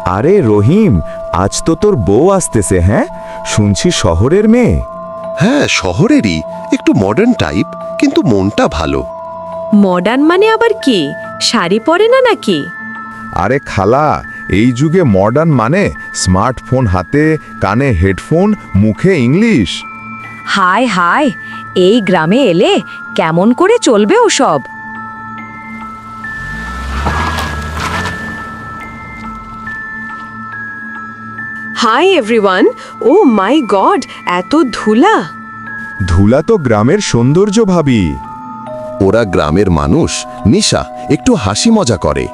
আরে রহিম, আজ তো তোর বউ আসতেছে। হ্যাঁ, শুনছি শহরের মেয়ে। হ্যাঁ, শহরেরই, একটু মডার্ন টাইপ, কিন্তু মনটা ভালো। মডার্ন মানে আবার কি? শাড়ি পরে না নাকি? আরে খালা, এই যুগে মডার্ন মানে স্মার্টফোন হাতে, কানে হেডফোন, মুখে ইংলিশ। হায় হায়, এই গ্রামে এলে কেমন করে চলবে ওসব? Hi everyone. Oh my god, এত ধুলা! ধুলা তো গ্রামের সৌন্দর্য ভাবি। ওরা গ্রামের মানুষ, নিশা, একটু হাসি মজা করে।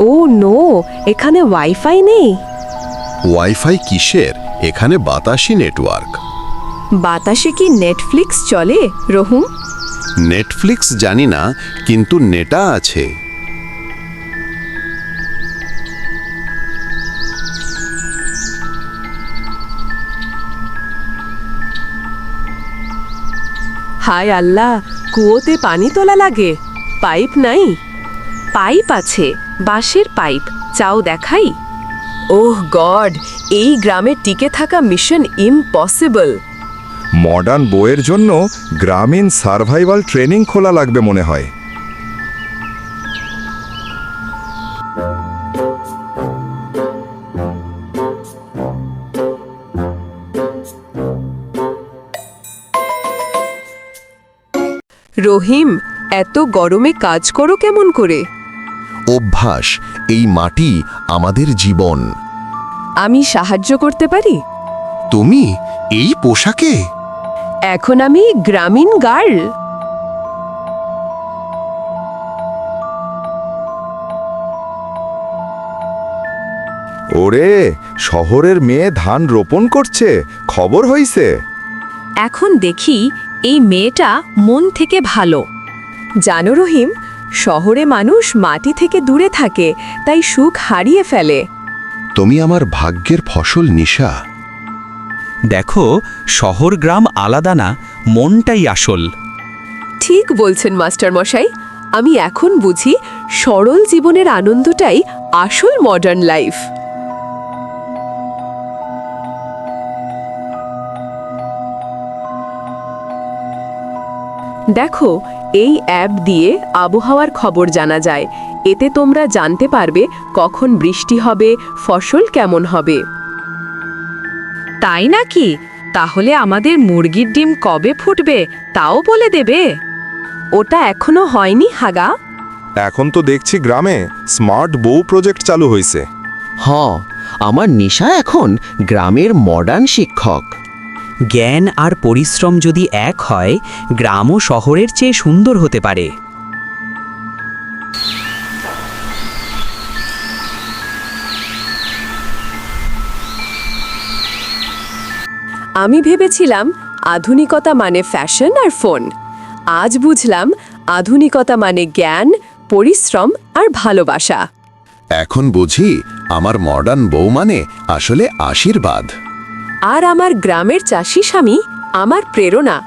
ও নো, এখানে ওয়াইফাই নেই। ওয়াইফাই কিসের? এখানে বাতাসি নেটওয়ার্ক। বাতাসে কি নেটফ্লিক্স চলে রহুম? নেটফ্লিক্স জানি না, কিন্তু নেটা আছে। হায় আল্লাহ, কুয়োতে পানি তোলা লাগে, পাইপ নাই। পাইপ আছে, বাঁশের পাইপ। চাও দেখাই? ওহ গড, এই গ্রামে টিকে থাকা মিশন ইম্পসিবল। মডার্ন বউয়ের জন্য গ্রামীণ সার্ভাইভাল ট্রেনিং খোলা লাগবে মনে হয়। রহিম, এত গরমে কাজ করো কেমন করে? অভ্যাস, এই মাটি আমাদের জীবন। আমি সাহায্য করতে পারি? তুমি এই পোশাকে? এখন আমি গ্রামীণ গার্ল। ওরে, শহরের মেয়ে ধান রোপণ করছে, খবর হইছে? এখন দেখি এই মেয়েটা মন থেকে ভালো। জানো রহিম, শহরে মানুষ মাটি থেকে দূরে থাকে, তাই সুখ হারিয়ে ফেলে। তুমি আমার ভাগ্যের ফসল, নিশা। দেখো, শহর গ্রাম আলাদা না, মনটাই আসল। ঠিক বলছেন মাস্টার মশাই। আমি এখন বুঝি সরল জীবনের আনন্দটাই আসল মডার্ন লাইফ। দেখো, এই অ্যাপ দিয়ে আবহাওয়ার খবর জানা যায়। এতে তোমরা জানতে পারবে কখন বৃষ্টি হবে, ফসল কেমন হবে। তাই নাকি? তাহলে আমাদের মুরগির ডিম কবে ফুটবে তাও বলে দেবে? ওটা এখনো হয়নি হাগা। এখন তো দেখছি গ্রামে স্মার্ট বউ প্রজেক্ট চালু হয়েছে। আমার নিশা এখন গ্রামের মডার্ন শিক্ষক। জ্ঞান আর পরিশ্রম যদি এক হয়, গ্রামও শহরের চেয়ে সুন্দর হতে পারে। আমি ভেবেছিলাম আধুনিকতা মানে ফ্যাশন আর ফোন। আজ বুঝলাম আধুনিকতা মানে জ্ঞান, পরিশ্রম আর ভালোবাসা। এখন বুঝি আমার মডার্ন বউ মানে আসলে আশীর্বাদ। আর আমার গ্রামের চাষি স্বামী আমার প্রেরণা।